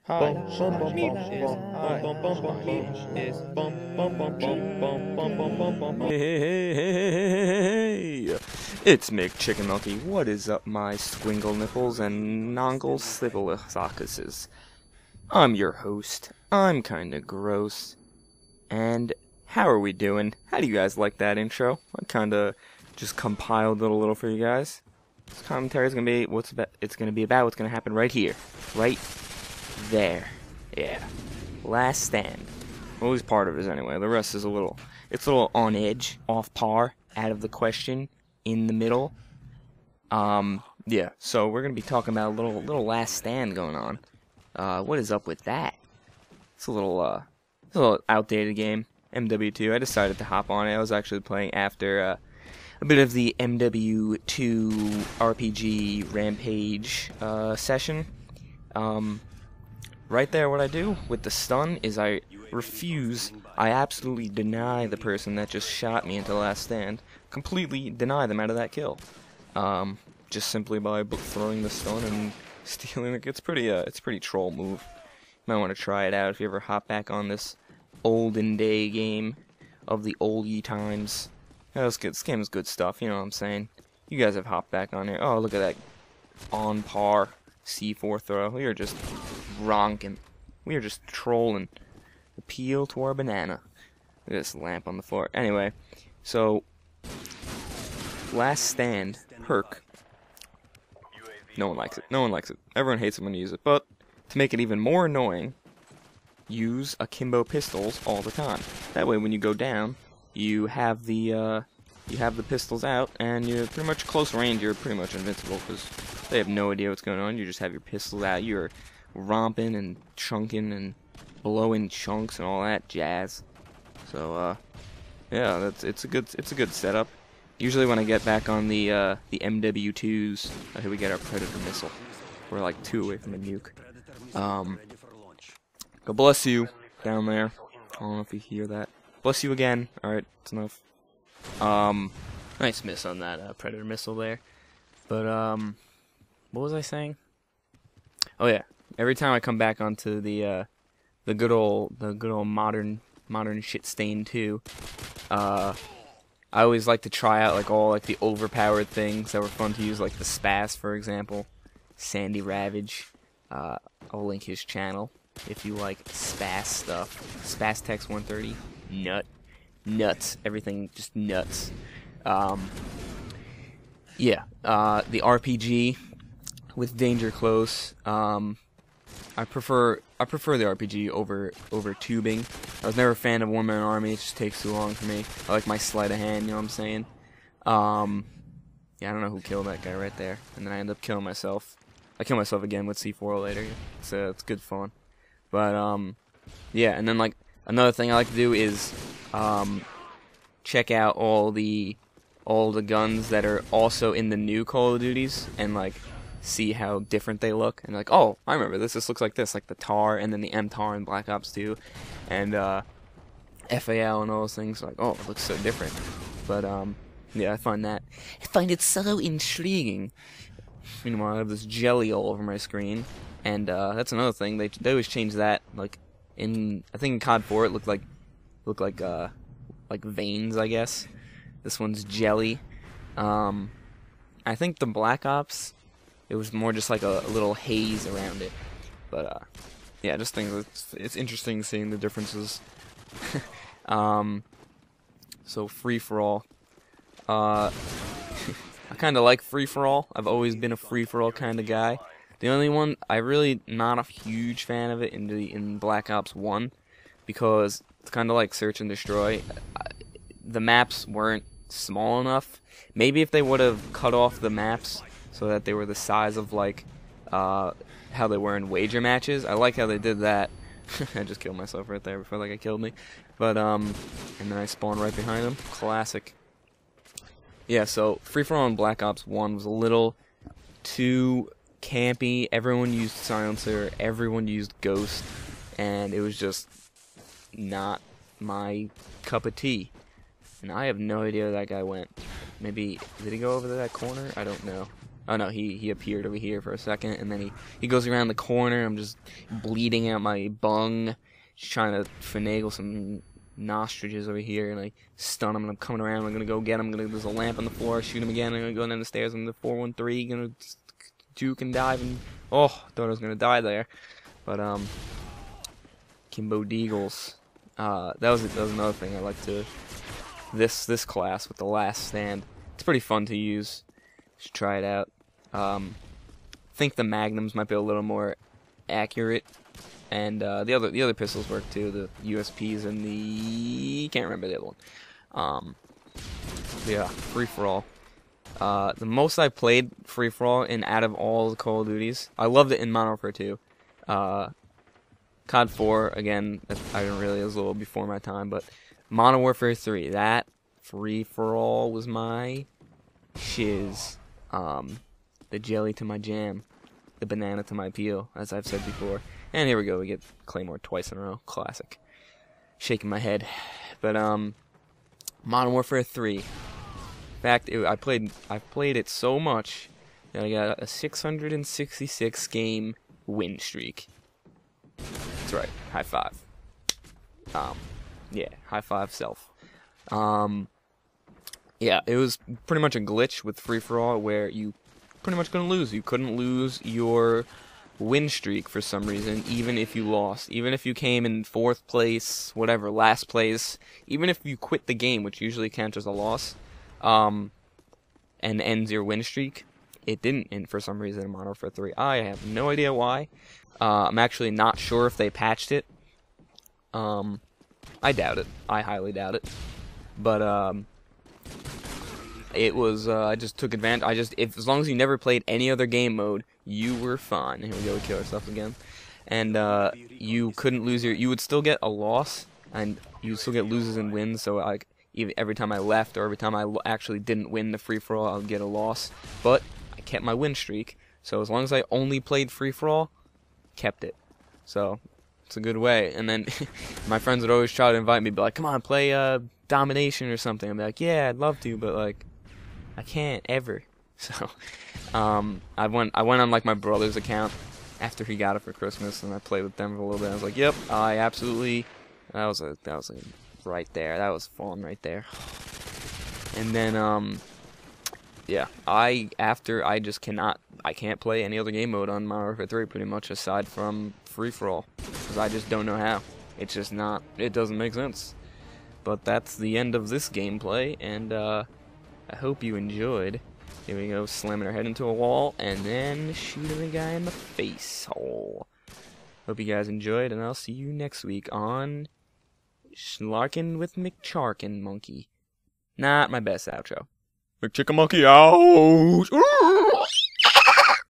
Hi, Hey, it's Mick Chicken Monkey. What is up, my swingle nipples and nongle slippalosaucuses? I'm your host. I'm kinda gross. And how are we doing? How do you guys like that intro? I kinda just compiled it a little for you guys. This commentary is gonna be what's gonna happen right here, right there. Yeah. Last stand. Well, at least part of it is anyway. The rest is it's a little on edge, off par, out of the question, in the middle. Yeah, so we're gonna be talking about a little last stand going on. What is up with that? It's a little outdated game. MW2. I decided to hop on it. I was actually playing after, a bit of the MW2 RPG Rampage, session. Right there, what I do with the stun is I absolutely deny the person that just shot me into the last stand, completely deny them out of that kill, just simply by throwing the stun and stealing it. It's a pretty troll move. You might want to try it out if you ever hop back on this olden day game of the oldie times. This game is good stuff, you know what I'm saying? You guys have hopped back on here. Oh, look at that on par C4 throw. We are just ronking. We are just trolling. Appeal to our banana. Look at this lamp on the floor. Anyway, so last stand perk. No one likes it. No one likes it. Everyone hates it when you use it. But to make it even more annoying, use Akimbo pistols all the time. That way, when you go down, you have the pistols out, and you're pretty much close range. You're pretty much invincible because they have no idea what's going on. You just have your pistols out. You're romping and chunking and blowing chunks and all that jazz. So yeah, it's a good setup. Usually when I get back on the MW2s, here we get our Predator missile. We're like 2 away from a nuke. God bless you down there. I don't know if you hear that. Bless you again. All right, that's enough. Nice miss on that Predator missile there. But what was I saying? Oh yeah. Every time I come back onto the good old modern shit stain 2, I always like to try out all the overpowered things that were fun to use, like the Spas, for example, Sandy Ravage. I'll link his channel if you like Spas stuff. Spastex 130, nuts, everything just nuts. Yeah, the RPG with Danger Close. I prefer the RPG over tubing. I was never a fan of one-man army. It just takes too long for me. I like my sleight of hand, you know what I'm saying? Yeah, I don't know who killed that guy right there, and then I end up killing myself. I kill myself again with C4 later. It's good fun. But yeah, and then another thing I like to do is check out all the guns that are also in the new Call of Duties and see how different they look, and oh, I remember this. This looks like this, like the TAR, and then the MTAR in Black Ops 2, and FAL and all those things. Oh, it looks so different. But yeah, I find it so intriguing. Meanwhile, I have this jelly all over my screen, and that's another thing. They always change that. I think in COD 4 it looked like veins, I guess. This one's jelly. I think the Black Ops, it was more just like a little haze around it. But yeah, just think it's interesting seeing the differences. So free-for-all. I kind of like free-for-all. I've always been a free-for-all kind of guy. The only one I really not a huge fan of it in Black Ops 1, because it's kind of like search and destroy. The maps weren't small enough. Maybe if they would have cut off the maps so that they were the size of how they were in wager matches. I like how they did that. I just killed myself right there before that guy killed me. But and then I spawned right behind him. Classic. Yeah, so free-for-all in Black Ops 1 was a little too campy. Everyone used silencer, everyone used ghost, and it was just not my cup of tea. And I have no idea where that guy went. Maybe, did he go over to that corner? I don't know. Oh no, he appeared over here for a second, and then he goes around the corner. I'm just bleeding out my bung, just trying to finagle some nostriges over here, and I stun him, and I'm coming around. I'm gonna go get him. There's a lamp on the floor. Shoot him again. I'm gonna go down the stairs. I'm the 413. Gonna juke and dive, and oh, thought I was gonna die there, but Akimbo Deagles. That was another thing I like to this class with the last stand. It's pretty fun to use. Should try it out. I think the magnums might be a little more accurate, and the other pistols work too. The USPs and the can't remember the other one. Yeah, free for all. The most I played free for all in out of all the Call of Duties. I loved it in Modern Warfare 2. COD 4 again. I didn't really. It was a little before my time, but Modern Warfare 3. That free for all was my shiz. The jelly to my jam, the banana to my peel, as I've said before. And here we go, we get Claymore twice in a row. Classic. Shaking my head. But Modern Warfare 3. In fact, I've played it so much that I got a 666 game win streak. That's right. High five. Yeah, high five self. Yeah, it was pretty much a glitch with free-for-all where you pretty much couldn't lose. You couldn't lose your win streak for some reason, even if you lost. Even if you came in 4th place, whatever, last place. Even if you quit the game, which usually counts as a loss, and ends your win streak, it didn't end for some reason in Modern Warfare 3. I have no idea why. I'm actually not sure if they patched it. I doubt it. I highly doubt it. But, it was, I just took advantage. As long as you never played any other game mode, you were fine. Here we go, we kill ourselves again. And, you couldn't lose you would still get a loss, and you would still get loses and wins, so, like, every time I left, or every time I actually didn't win the free-for-all, I would get a loss. But, I kept my win streak, so as long as I only played free-for-all, kept it. So, it's a good way. And then, my friends would always try to invite me, be like, come on, play, Domination or something. I'd be like, yeah, I'd love to, but, like, I can't ever. So, I went on like my brother's account after he got it for Christmas, and I played with them for a little bit. I was like, yep, I absolutely. That was right there. That was fun right there. And then yeah, I can't play any other game mode on Modern Warfare 3 pretty much aside from free for all because I just don't know how. It's just not. It doesn't make sense. But that's the end of this gameplay, and I hope you enjoyed. Here we go, slamming our head into a wall, and then shooting a guy in the face hole. Hope you guys enjoyed, and I'll see you next week on Schlarkin with McCharkin Monkey. Not my best outro. McChicken Monkey out!